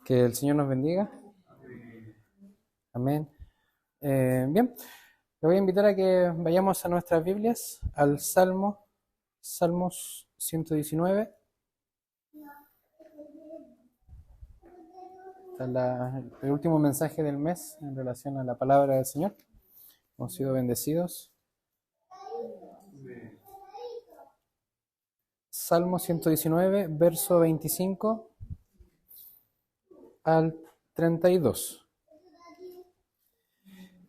Que el Señor nos bendiga. Amén. Bien, le voy a invitar a que vayamos a nuestras Biblias, al Salmos 119. El último mensaje del mes en relación a la palabra del Señor. Hemos sido bendecidos. Salmo 119, verso 25 al 32.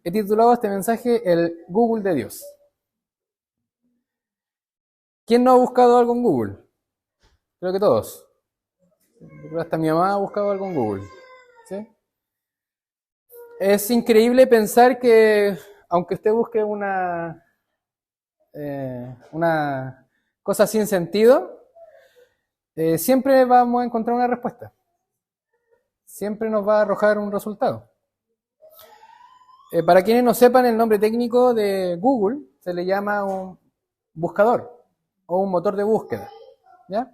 He titulado este mensaje el Google de Dios. ¿Quién no ha buscado algo en Google? Creo que todos. Creo que hasta mi mamá ha buscado algo en Google. ¿Sí? Es increíble pensar que, aunque usted busque una cosa sin sentido, siempre vamos a encontrar una respuesta. Siempre nos va a arrojar un resultado. Para quienes no sepan, el nombre técnico de Google se le llama un buscador o un motor de búsqueda. ¿Ya?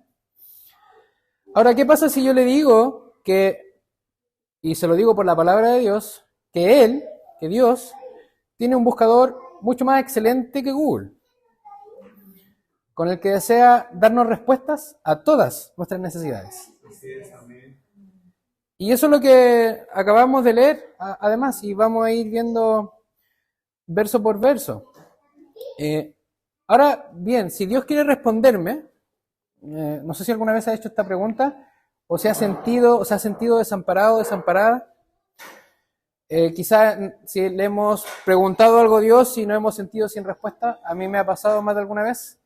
Ahora, ¿qué pasa si yo le digo que, y se lo digo por la palabra de Dios, que Dios, tiene un buscador mucho más excelente que Google, con el que desea darnos respuestas a todas nuestras necesidades? Y eso es lo que acabamos de leer, además, y vamos a ir viendo verso por verso. Ahora, bien, si Dios quiere responderme, no sé si alguna vez ha hecho esta pregunta, o se ha sentido desamparado, desamparada. Quizá si le hemos preguntado algo a Dios y no hemos sentido sin respuesta. A mí me ha pasado más de alguna vez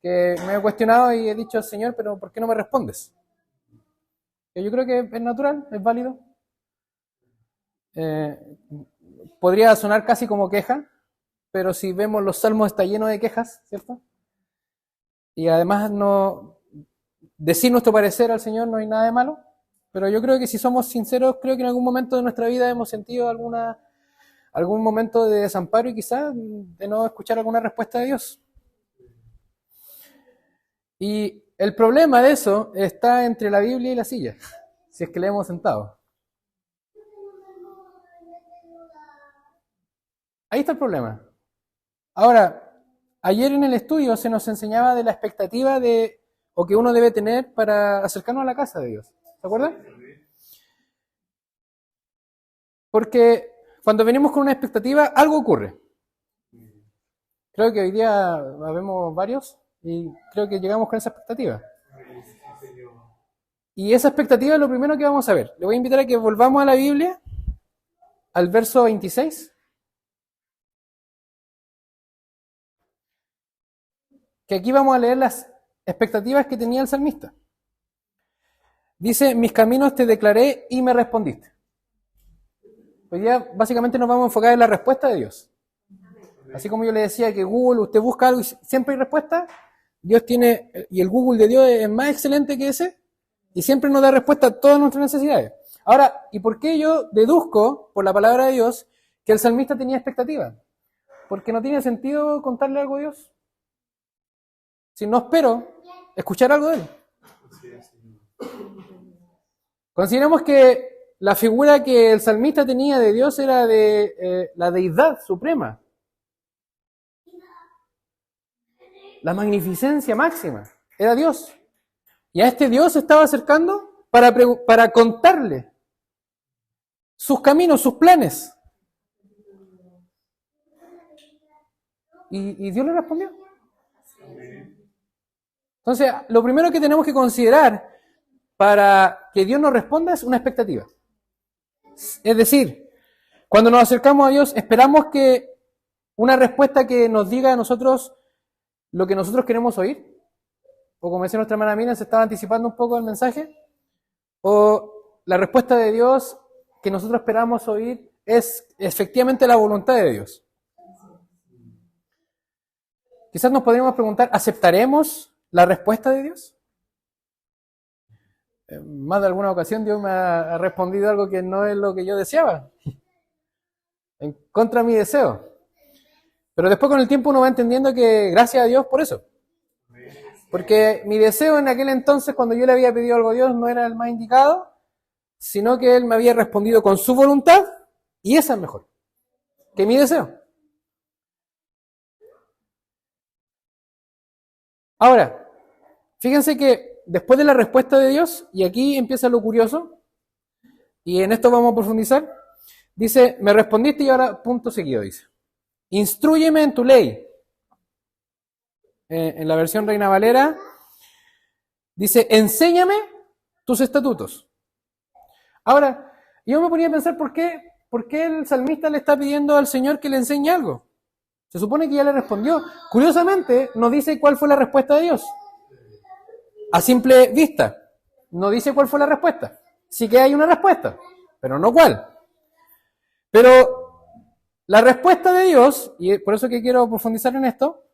que me he cuestionado y he dicho, Señor, pero ¿por qué no me respondes? Yo creo que es natural, es válido. Podría sonar casi como queja, pero si vemos los salmos está lleno de quejas, ¿cierto? Y además decir nuestro parecer al Señor no hay nada de malo, pero yo creo que si somos sinceros, creo que en algún momento de nuestra vida hemos sentido algún momento de desamparo y quizás de no escuchar alguna respuesta de Dios. Y el problema de eso está entre la Biblia y la silla, si es que le hemos sentado. Ahí está el problema. Ahora, ayer en el estudio se nos enseñaba de la expectativa o que uno debe tener para acercarnos a la casa de Dios. ¿Se acuerdan? Porque cuando venimos con una expectativa, algo ocurre. Creo que hoy día habemos varios y creo que llegamos con esa expectativa. Y esa expectativa es lo primero que vamos a ver. Le voy a invitar a que volvamos a la Biblia, al verso 26. Que aquí vamos a leer las expectativas que tenía el salmista. Dice, mis caminos te declaré y me respondiste. Hoy día básicamente nos vamos a enfocar en la respuesta de Dios. Así como yo le decía que Google, usted busca algo y siempre hay respuesta, Dios tiene, y el Google de Dios es más excelente que ese, y siempre nos da respuesta a todas nuestras necesidades. Ahora, ¿y por qué yo deduzco, por la palabra de Dios, que el salmista tenía expectativa? Porque no tiene sentido contarle algo a Dios. Si no espero escuchar algo de Él. Consideremos que la figura que el salmista tenía de Dios era de la deidad suprema. La magnificencia máxima. Era Dios. Y a este Dios se estaba acercando para contarle sus caminos, sus planes. Y Dios le respondió. Entonces, lo primero que tenemos que considerar para que Dios nos responda es una expectativa. Es decir, cuando nos acercamos a Dios, esperamos que una respuesta que nos diga a nosotros lo que nosotros queremos oír. O como decía nuestra hermana Mina, se estaba anticipando un poco el mensaje. O la respuesta de Dios que nosotros esperamos oír es efectivamente la voluntad de Dios. Quizás nos podríamos preguntar, ¿aceptaremos la respuesta de Dios? En más de alguna ocasión Dios me ha respondido algo que no es lo que yo deseaba, en contra de mi deseo. Pero después con el tiempo uno va entendiendo que gracias a Dios por eso. Porque mi deseo en aquel entonces, cuando yo le había pedido algo a Dios, no era el más indicado, sino que Él me había respondido con su voluntad, y esa es mejor que mi deseo. Ahora, fíjense que después de la respuesta de Dios, y aquí empieza lo curioso, y en esto vamos a profundizar, dice, me respondiste y ahora punto seguido, dice, instrúyeme en tu ley. En la versión Reina Valera, dice, enséñame tus estatutos. Ahora, yo me ponía a pensar por qué el salmista le está pidiendo al Señor que le enseñe algo. Se supone que ya le respondió. Curiosamente, no dice cuál fue la respuesta de Dios. A simple vista, no dice cuál fue la respuesta. Sí que hay una respuesta, pero no cuál. Pero la respuesta de Dios, y por eso que quiero profundizar en esto,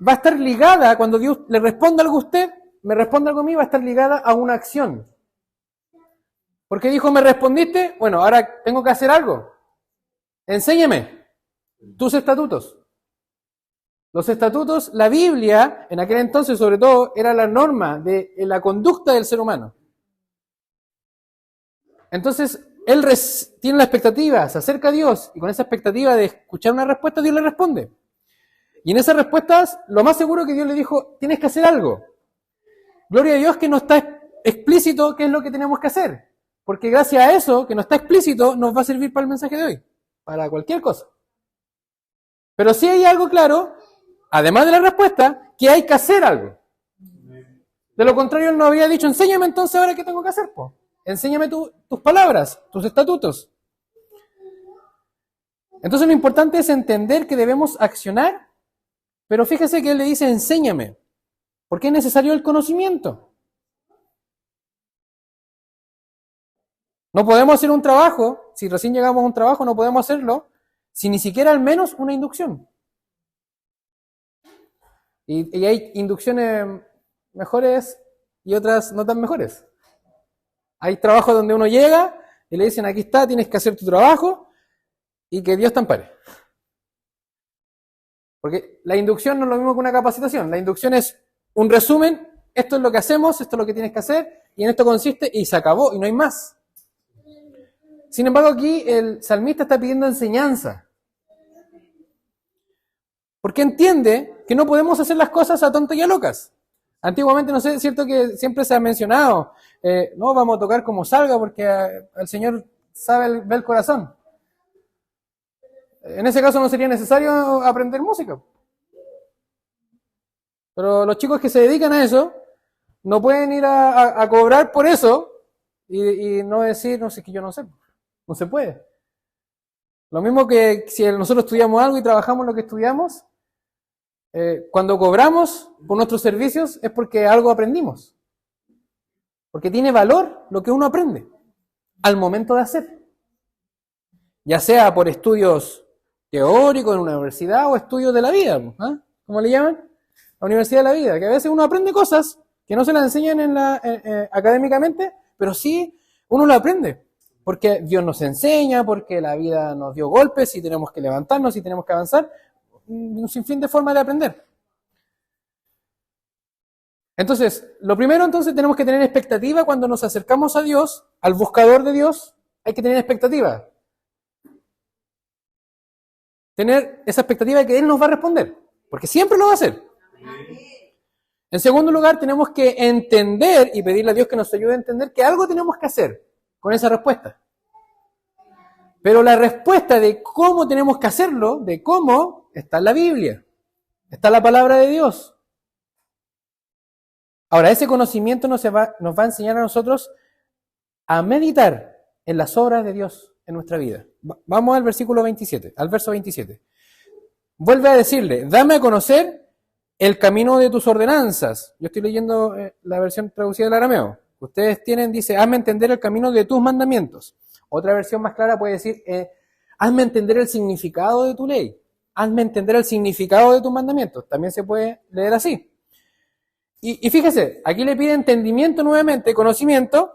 va a estar ligada, cuando Dios le responda algo a usted, me responda algo a mí, va a estar ligada a una acción. Porque dijo, me respondiste, bueno, ahora tengo que hacer algo. Enséñame tus estatutos. Los estatutos, la Biblia, en aquel entonces sobre todo, era la norma de la conducta del ser humano. Entonces, él tiene la expectativa, se acerca a Dios, y con esa expectativa de escuchar una respuesta, Dios le responde. Y en esas respuestas, lo más seguro que Dios le dijo, tienes que hacer algo. Gloria a Dios que no está explícito qué es lo que tenemos que hacer. Porque gracias a eso, que no está explícito, nos va a servir para el mensaje de hoy. Para cualquier cosa. Pero sí hay algo claro, además de la respuesta, que hay que hacer algo. De lo contrario, él nos habría dicho, enséñame entonces ahora qué tengo que hacer. Po. Enséñame tus palabras, tus estatutos. Entonces lo importante es entender que debemos accionar, pero fíjese que él le dice, enséñame. Porque es necesario el conocimiento. No podemos hacer un trabajo, si recién llegamos a un trabajo, no podemos hacerlo sin ni siquiera al menos una inducción. Y hay inducciones mejores y otras no tan mejores. Hay trabajos donde uno llega y le dicen, aquí está, tienes que hacer tu trabajo y que Dios te ampare. Porque la inducción no es lo mismo que una capacitación. La inducción es un resumen, esto es lo que hacemos, esto es lo que tienes que hacer, y en esto consiste, y se acabó, y no hay más. Sin embargo, aquí el salmista está pidiendo enseñanza. Porque entiende que no podemos hacer las cosas a tontas y a locas. Antiguamente, no sé, es cierto que siempre se ha mencionado, no vamos a tocar como salga porque el Señor ve el corazón. En ese caso no sería necesario aprender música. Pero los chicos que se dedican a eso no pueden ir a cobrar por eso y no decir, no sé, que yo no sé. No se puede. Lo mismo que si nosotros estudiamos algo y trabajamos lo que estudiamos, cuando cobramos por nuestros servicios es porque algo aprendimos. Porque tiene valor lo que uno aprende al momento de hacer. Ya sea por estudios teóricos en una universidad o estudios de la vida, ¿eh? ¿Cómo le llaman? La universidad de la vida, que a veces uno aprende cosas que no se las enseñan académicamente, pero sí uno lo aprende. Porque Dios nos enseña, porque la vida nos dio golpes y tenemos que levantarnos y tenemos que avanzar. Un sinfín de formas de aprender. Entonces, lo primero entonces tenemos que tener expectativa cuando nos acercamos a Dios, al buscador de Dios, hay que tener expectativa. Tener esa expectativa de que Él nos va a responder, porque siempre lo va a hacer. En segundo lugar, tenemos que entender y pedirle a Dios que nos ayude a entender que algo tenemos que hacer con esa respuesta. Pero la respuesta de cómo tenemos que hacerlo, de cómo, está en la Biblia. Está en la palabra de Dios. Ahora, ese conocimiento nos va a enseñar a nosotros a meditar en las obras de Dios en nuestra vida. Vamos al versículo 27, al verso 27. Vuelve a decirle, dame a conocer el camino de tus ordenanzas. Yo estoy leyendo la versión traducida del arameo. Ustedes tienen, dice, hazme entender el camino de tus mandamientos. Otra versión más clara puede decir, hazme entender el significado de tu ley. Hazme entender el significado de tus mandamientos. También se puede leer así. Y fíjese, aquí le pide entendimiento nuevamente, conocimiento,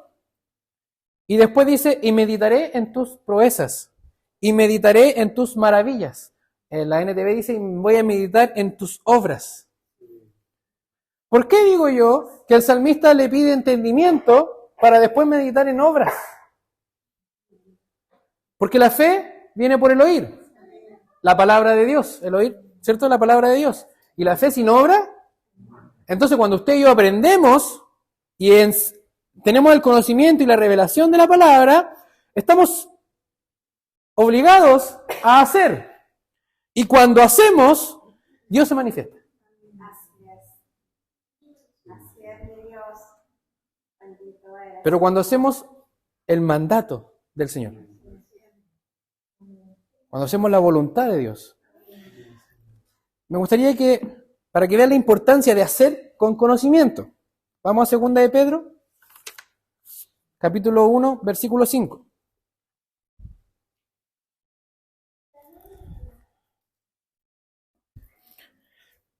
y después dice, y meditaré en tus proezas, y meditaré en tus maravillas. En la NTV dice, voy a meditar en tus obras. ¿Por qué digo yo que el salmista le pide entendimiento para después meditar en obras. Porque la fe viene por el oír. La palabra de Dios, el oír, ¿cierto? La palabra de Dios. Y la fe sin obra. Entonces cuando usted y yo aprendemos y tenemos el conocimiento y la revelación de la palabra, estamos obligados a hacer. Y cuando hacemos, Dios se manifiesta. Pero cuando hacemos el mandato del Señor, cuando hacemos la voluntad de Dios, me gustaría que, para que vean la importancia de hacer con conocimiento, vamos a 2 de Pedro, capítulo 1, versículo 5.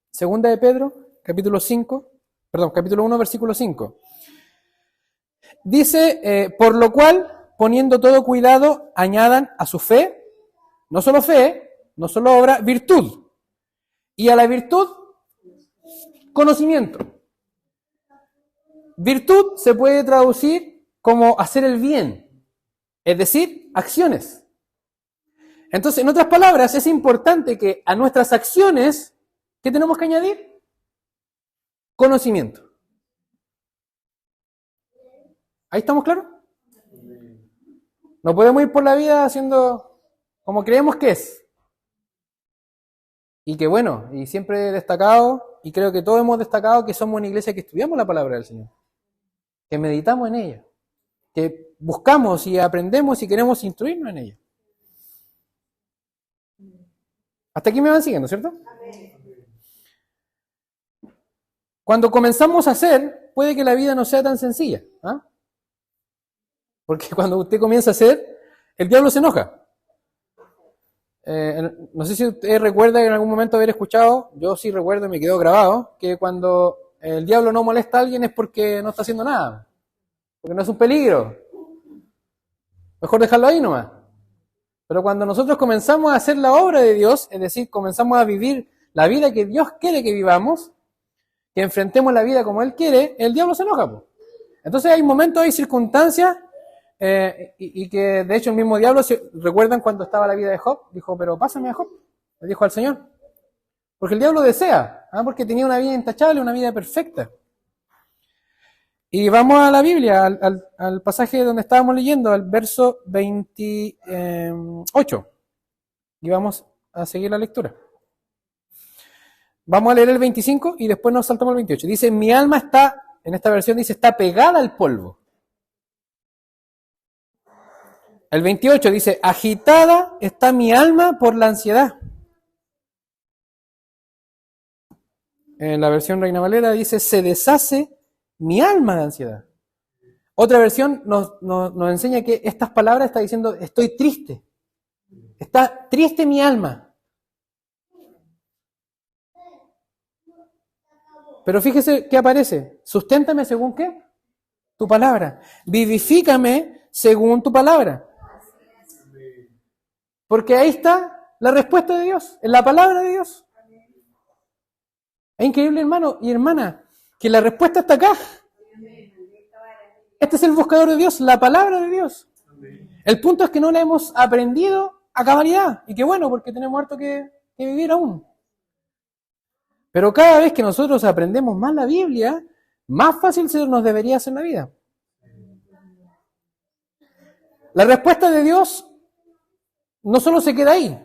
Segunda de Pedro, capítulo 1, versículo 5. Dice, por lo cual, poniendo todo cuidado, añadan a su fe, no solo obra, virtud. Y a la virtud, conocimiento. Virtud se puede traducir como hacer el bien, es decir, acciones. Entonces, en otras palabras, es importante que a nuestras acciones, ¿qué tenemos que añadir? Conocimiento. ¿Ahí estamos claros? No podemos ir por la vida haciendo como creemos que es. Y que bueno, y siempre he destacado, y creo que todos hemos destacado que somos una iglesia que estudiamos la palabra del Señor, que meditamos en ella, que buscamos y aprendemos y queremos instruirnos en ella. Hasta aquí me van siguiendo, ¿cierto? Cuando comenzamos a hacer, puede que la vida no sea tan sencilla. ¿Ah? Porque cuando usted comienza a hacer, el diablo se enoja. No sé si usted recuerda en algún momento haber escuchado, yo sí recuerdo y me quedó grabado, que cuando el diablo no molesta a alguien es porque no está haciendo nada, porque no es un peligro. Mejor dejarlo ahí nomás. Pero cuando nosotros comenzamos a hacer la obra de Dios, es decir, comenzamos a vivir la vida que Dios quiere que vivamos, que enfrentemos la vida como Él quiere, el diablo se enoja. Po. Entonces hay momentos, hay circunstancias, y que de hecho el mismo diablo, ¿recuerdan cuando estaba la vida de Job? Dijo, pero pásame a Job, le dijo al Señor. Porque el diablo desea, porque tenía una vida intachable, una vida perfecta. Y vamos a la Biblia, al pasaje donde estábamos leyendo, al verso 28. Y vamos a seguir la lectura. Vamos a leer el 25 y después nos saltamos al 28. Dice, mi alma está, en esta versión dice, está pegada al polvo. El 28 dice, agitada está mi alma por la ansiedad. En la versión Reina Valera dice, se deshace mi alma de ansiedad. Otra versión nos enseña que estas palabras está diciendo, estoy triste. Está triste mi alma. Pero fíjese qué aparece. Susténtame según qué? Tu palabra. Vivifícame según tu palabra. Porque ahí está la respuesta de Dios, en la palabra de Dios. Es increíble, hermano y hermana, que la respuesta está acá. Este es el buscador de Dios, la palabra de Dios. El punto es que no la hemos aprendido a cabalidad. Y qué bueno, porque tenemos harto que vivir aún. Pero cada vez que nosotros aprendemos más la Biblia, más fácil se nos debería hacer la vida. La respuesta de Dios no solo se queda ahí,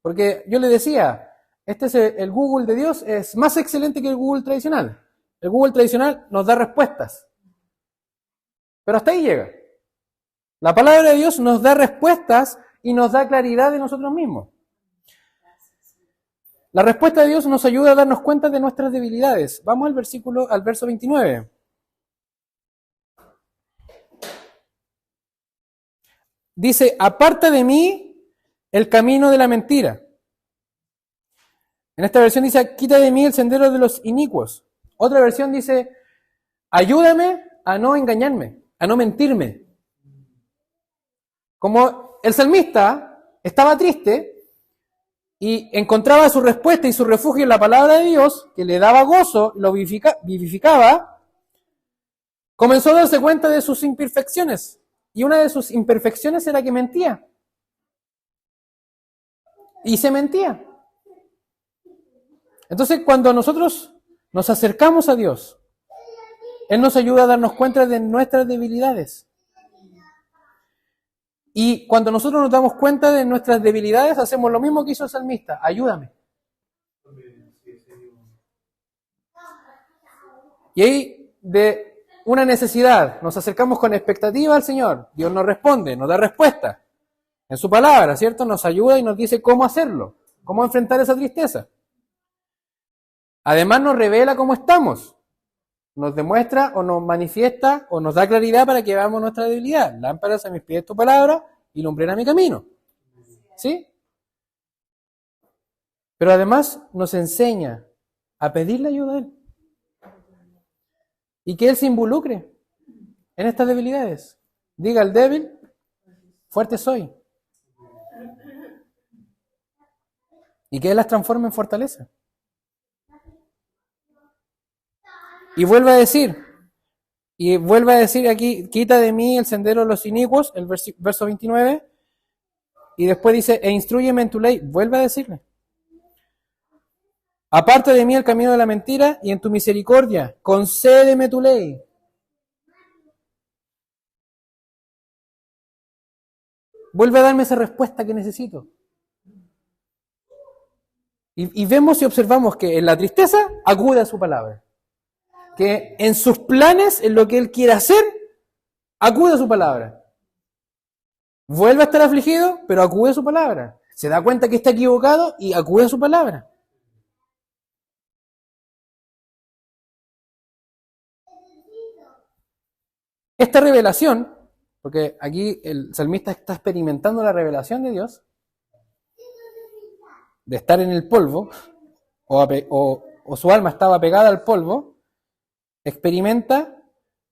porque yo le decía, el Google de Dios es más excelente que el Google tradicional. El Google tradicional nos da respuestas, pero hasta ahí llega. La palabra de Dios nos da respuestas y nos da claridad de nosotros mismos. La respuesta de Dios nos ayuda a darnos cuenta de nuestras debilidades. Vamos al verso 29. Dice, aparta de mí el camino de la mentira. En esta versión dice, quita de mí el sendero de los inicuos. Otra versión dice, ayúdame a no engañarme, a no mentirme. Como el salmista estaba triste y encontraba su respuesta y su refugio en la palabra de Dios, que le daba gozo, lo vivificaba, comenzó a darse cuenta de sus imperfecciones. Y una de sus imperfecciones era que mentía. Y se mentía. Entonces, cuando nosotros nos acercamos a Dios, Él nos ayuda a darnos cuenta de nuestras debilidades. Y cuando nosotros nos damos cuenta de nuestras debilidades, hacemos lo mismo que hizo el salmista. Ayúdame. Y ahí, de una necesidad, nos acercamos con expectativa al Señor. Dios nos responde, nos da respuesta. En su palabra, ¿cierto? Nos ayuda y nos dice cómo hacerlo, cómo enfrentar esa tristeza. Además nos revela cómo estamos. Nos demuestra o nos manifiesta o nos da claridad para que veamos nuestra debilidad. Lámparas a mis pies tu palabra y lumbrera mi camino. ¿Sí? Pero además nos enseña a pedirle ayuda a Él. Y que Él se involucre en estas debilidades. Diga al débil, fuerte soy. Y que Él las transforme en fortaleza. Y vuelve a decir aquí, quita de mí el sendero de los inicuos, el verso 29, y después dice, e instrúyeme en tu ley, vuelve a decirle. Aparta de mí el camino de la mentira, y en tu misericordia, concédeme tu ley. Vuelve a darme esa respuesta que necesito. Y vemos y observamos que en la tristeza acude a su palabra. Que en sus planes, en lo que Él quiere hacer, acude a su palabra. Vuelve a estar afligido, pero acude a su palabra. Se da cuenta que está equivocado y acude a su palabra. Esta revelación, porque aquí el salmista está experimentando la revelación de Dios, de estar en el polvo, o su alma estaba pegada al polvo, experimenta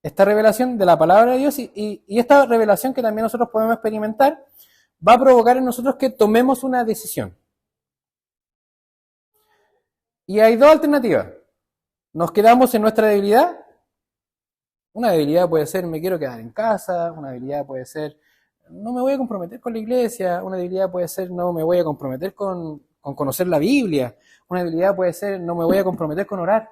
esta revelación de la palabra de Dios y esta revelación que también nosotros podemos experimentar va a provocar en nosotros que tomemos una decisión. Y hay dos alternativas. Nos quedamos en nuestra debilidad. Una debilidad puede ser me quiero quedar en casa, una debilidad puede ser no me voy a comprometer con la iglesia, una debilidad puede ser no me voy a comprometer con conocer la Biblia, una debilidad puede ser no me voy a comprometer con orar.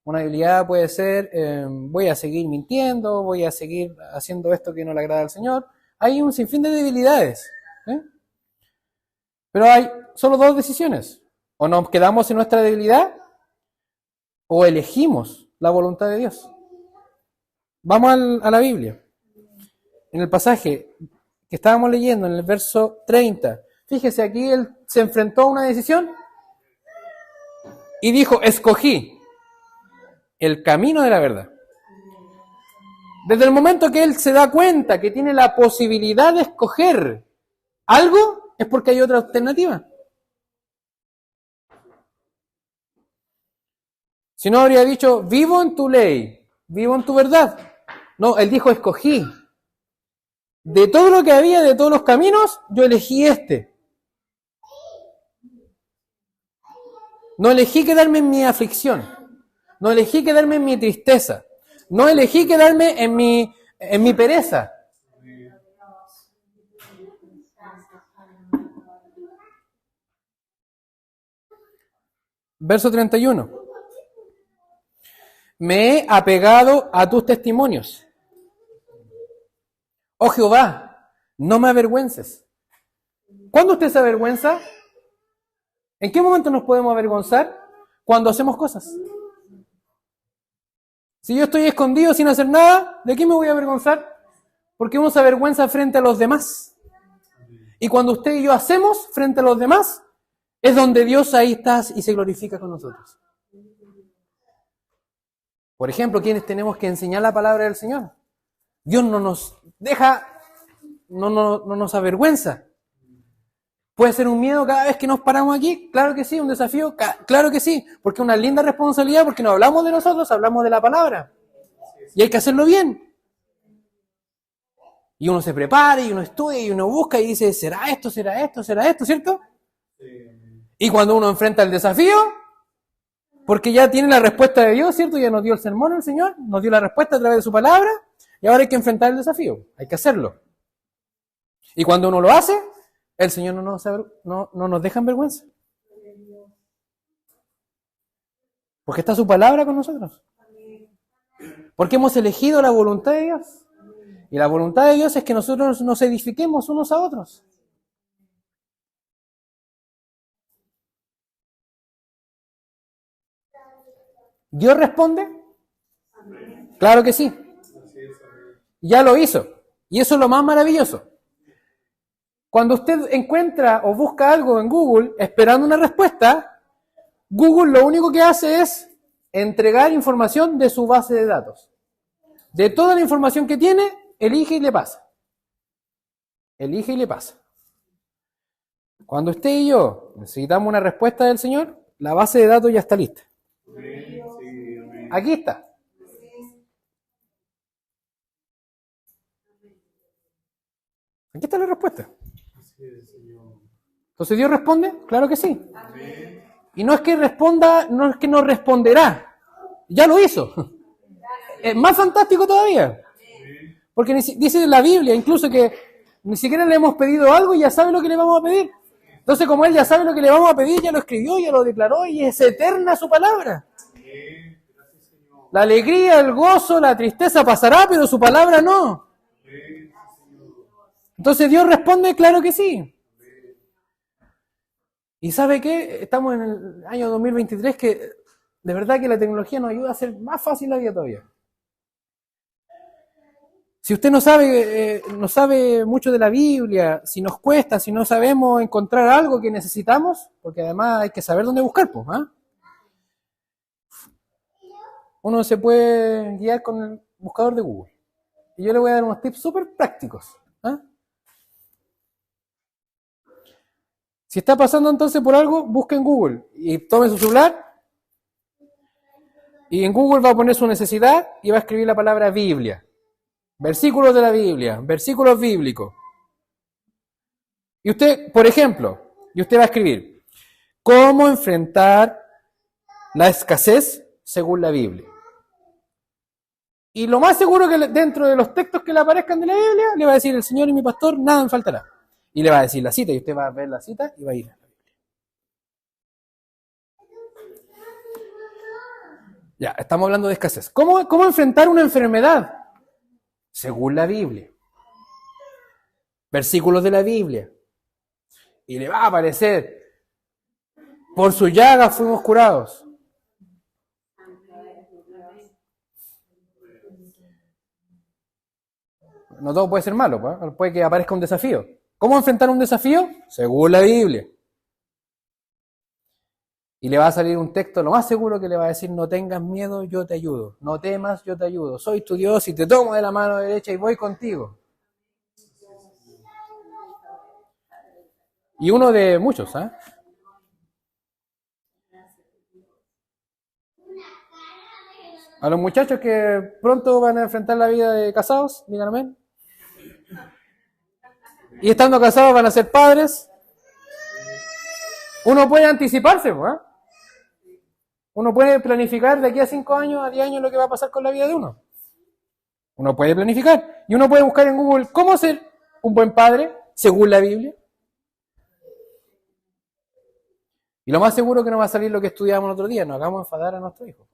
Una debilidad puede ser, voy a seguir mintiendo, voy a seguir haciendo esto que no le agrada al Señor. Hay un sinfín de debilidades. Pero hay solo dos decisiones. O nos quedamos en nuestra debilidad o elegimos la voluntad de Dios. Vamos a la Biblia. En el pasaje que estábamos leyendo, en el verso 30, fíjese, aquí él se enfrentó a una decisión y dijo, escogí el camino de la verdad. Desde el momento que él se da cuenta que tiene la posibilidad de escoger algo, es porque hay otra alternativa. Si no, habría dicho, vivo en tu ley, vivo en tu verdad. No, él dijo, escogí. De todo lo que había, de todos los caminos, yo elegí este. No elegí quedarme en mi aflicción. No elegí quedarme en mi tristeza. No elegí quedarme en mi pereza. Verso 31. Me he apegado a tus testimonios. Oh Jehová, no me avergüences. ¿Cuándo usted se avergüenza? ¿En qué momento nos podemos avergonzar? Cuando hacemos cosas. Si yo estoy escondido sin hacer nada, ¿de qué me voy a avergonzar? Porque uno se avergüenza frente a los demás. Y cuando usted y yo hacemos frente a los demás, es donde Dios ahí está y se glorifica con nosotros. Por ejemplo, ¿quiénes tenemos que enseñar la palabra del Señor? Dios no nos deja, no nos avergüenza. ¿Puede ser un miedo cada vez que nos paramos aquí? Claro que sí, un desafío, claro que sí, porque es una linda responsabilidad, porque no hablamos de nosotros, hablamos de la palabra. Y hay que hacerlo bien. Y uno se prepara, y uno estudia, y uno busca, y dice, ¿será esto, será esto, será esto, cierto? Y cuando uno enfrenta el desafío, Porque ya tiene la respuesta de Dios, ¿cierto? Ya nos dio el sermón el Señor, nos dio la respuesta a través de su palabra, y ahora hay que enfrentar el desafío, hay que hacerlo. Y cuando uno lo hace, el Señor no nos deja en vergüenza. Porque está su palabra con nosotros. Porque hemos elegido la voluntad de Dios. Y la voluntad de Dios es que nosotros nos edifiquemos unos a otros. ¿Dios responde? Claro que sí. Ya lo hizo. Y eso es lo más maravilloso. Cuando usted encuentra o busca algo en Google esperando una respuesta, Google lo único que hace es entregar información de su base de datos. De toda la información que tiene, elige y le pasa. Elige y le pasa. Cuando usted y yo necesitamos una respuesta del Señor, la base de datos ya está lista. Aquí está. Aquí está la respuesta. Entonces, ¿Dios responde? Claro que sí. Y no es que responda, no es que no responderá. Ya lo hizo. Es más fantástico todavía. Porque dice la Biblia incluso que ni siquiera le hemos pedido algo y ya sabe lo que le vamos a pedir. Entonces, como Él ya sabe lo que le vamos a pedir, ya lo escribió, ya lo declaró y es eterna su palabra. La alegría, el gozo, la tristeza pasará, pero su palabra no. Entonces, ¿Dios responde? Claro que sí. ¿Y sabe qué? Estamos en el año 2023 que de verdad que la tecnología nos ayuda a hacer más fácil la vida todavía. Si usted no sabe mucho de la Biblia, si nos cuesta, si no sabemos encontrar algo que necesitamos, porque además hay que saber dónde buscar, pues, ¿ah? Uno se puede guiar con el buscador de Google. Y yo le voy a dar unos tips súper prácticos. ¿Ah? Si está pasando entonces por algo, busque en Google y tome su celular y en Google va a poner su necesidad y va a escribir la palabra Biblia. Versículos de la Biblia, versículos bíblicos. Y usted, por ejemplo, va a escribir, ¿cómo enfrentar la escasez según la Biblia? Y lo más seguro que dentro de los textos que le aparezcan de la Biblia, le va a decir el Señor y mi pastor, nada me faltará. Y le va a decir la cita y usted va a ver la cita y va a ir a la Biblia. Ya, estamos hablando de escasez. ¿Cómo enfrentar una enfermedad? Según la Biblia. Versículos de la Biblia. Y le va a aparecer, por su llaga fuimos curados. No todo puede ser malo, ¿pues? Puede que aparezca un desafío. ¿Cómo enfrentar un desafío? Según la Biblia. Y le va a salir un texto, lo más seguro que le va a decir, no tengas miedo, yo te ayudo. No temas, yo te ayudo. Soy tu Dios y te tomo de la mano derecha y voy contigo. Y uno de muchos, ¿ah? A los muchachos que pronto van a enfrentar la vida de casados, digan amén. Y estando casados van a ser padres. Uno puede anticiparse, ¿eh? Uno puede planificar de aquí a 5 años, a 10 años lo que va a pasar con la vida de uno. Uno puede planificar. Y uno puede buscar en Google cómo ser un buen padre según la Biblia. Y lo más seguro que nos va a salir lo que estudiábamos el otro día. No hagamos enfadar a nuestros hijos.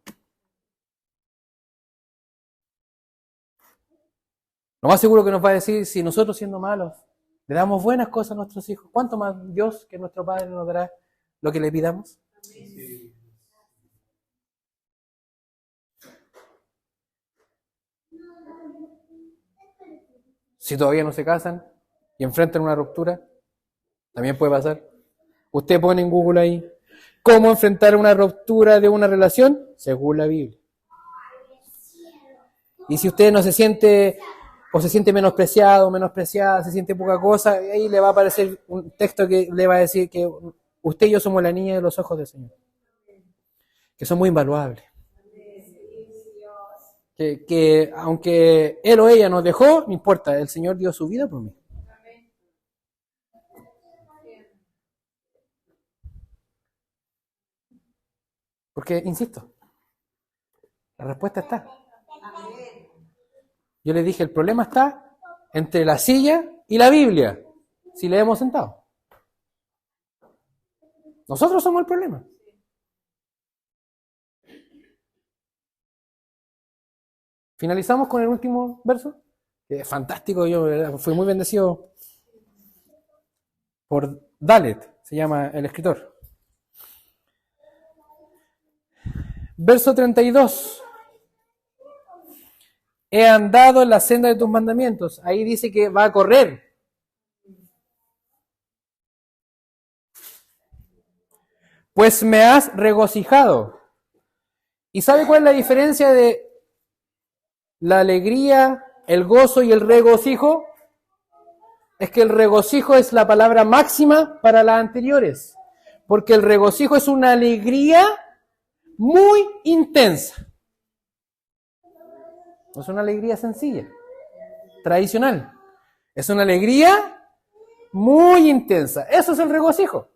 Lo más seguro que nos va a decir, si nosotros siendo malos le damos buenas cosas a nuestros hijos, ¿cuánto más Dios que nuestro Padre nos dará lo que le pidamos? Sí. Si todavía no se casan y enfrentan una ruptura, también puede pasar. Usted pone en Google ahí, ¿cómo enfrentar una ruptura de una relación? Según la Biblia. Y si usted no se siente, o se siente menospreciado, menospreciada, se siente poca cosa, ahí le va a aparecer un texto que le va a decir que usted y yo somos la niña de los ojos del Señor. Que son muy invaluables. Que aunque él o ella nos dejó, no importa, el Señor dio su vida por mí. Porque, insisto, la respuesta está. Yo les dije, el problema está entre la silla y la Biblia, si le hemos sentado. Nosotros somos el problema. Finalizamos con el último verso, que es fantástico. Yo fui muy bendecido por Dalet, se llama el escritor. Verso 32. He andado en la senda de tus mandamientos. Ahí dice que va a correr. Pues me has regocijado. ¿Y sabe cuál es la diferencia de la alegría, el gozo y el regocijo? Es que el regocijo es la palabra máxima para las anteriores. Porque el regocijo es una alegría muy intensa. No es una alegría sencilla, tradicional. Es una alegría muy intensa. Eso es el regocijo.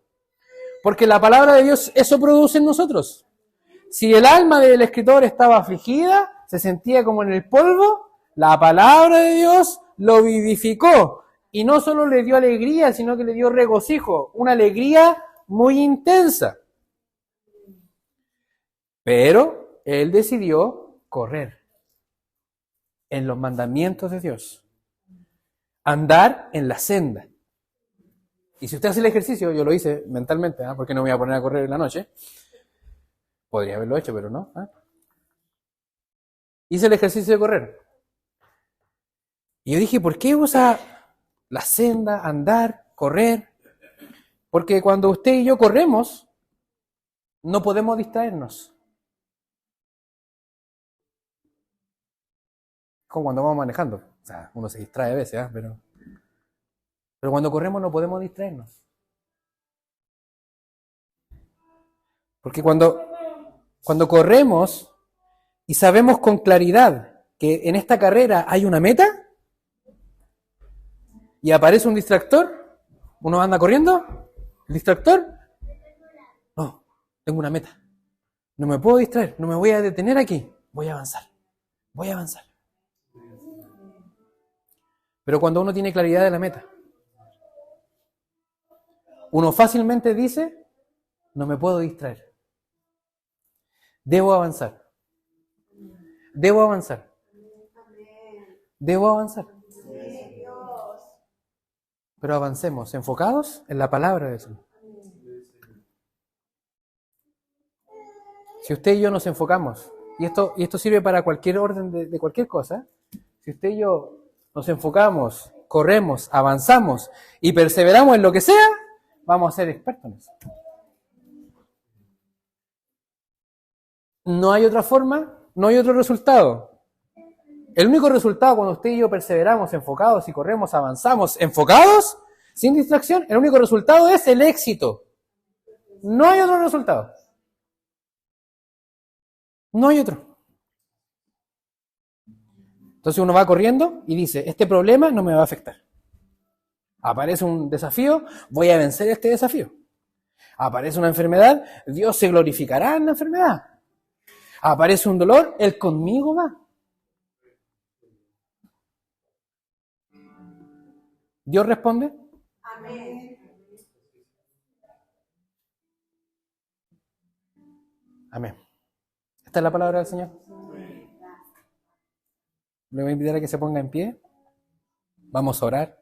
Porque la palabra de Dios eso produce en nosotros. Si el alma del escritor estaba afligida, se sentía como en el polvo, la palabra de Dios lo vivificó. Y no solo le dio alegría, sino que le dio regocijo. Una alegría muy intensa. Pero él decidió correr en los mandamientos de Dios. Andar en la senda. Y si usted hace el ejercicio, yo lo hice mentalmente, porque no me voy a poner a correr en la noche. Podría haberlo hecho, pero no. Hice el ejercicio de correr. Y yo dije, ¿por qué usa la senda, andar, correr? Porque cuando usted y yo corremos, no podemos distraernos. Como cuando vamos manejando. O sea, uno se distrae a veces, pero cuando corremos no podemos distraernos. Porque cuando corremos y sabemos con claridad que en esta carrera hay una meta y aparece un distractor, uno anda corriendo, el distractor, no, tengo una meta. No me puedo distraer, no me voy a detener aquí, voy a avanzar. Pero cuando uno tiene claridad de la meta, uno fácilmente dice, no me puedo distraer. Debo avanzar. Pero avancemos, enfocados en la palabra de Dios. Si usted y yo nos enfocamos, y esto sirve para cualquier orden de cualquier cosa, si usted y yo nos enfocamos, corremos, avanzamos y perseveramos en lo que sea, vamos a ser expertos en eso. No hay otra forma, no hay otro resultado. El único resultado cuando usted y yo perseveramos, enfocados y corremos, avanzamos, enfocados, sin distracción, el único resultado es el éxito. No hay otro resultado. No hay otro. Entonces uno va corriendo y dice, este problema no me va a afectar. Aparece un desafío, voy a vencer este desafío. Aparece una enfermedad, Dios se glorificará en la enfermedad. Aparece un dolor, Él conmigo va. ¿Dios responde? Amén. Amén. ¿Esta es la palabra del Señor? Le voy a invitar a que se ponga en pie. Vamos a orar.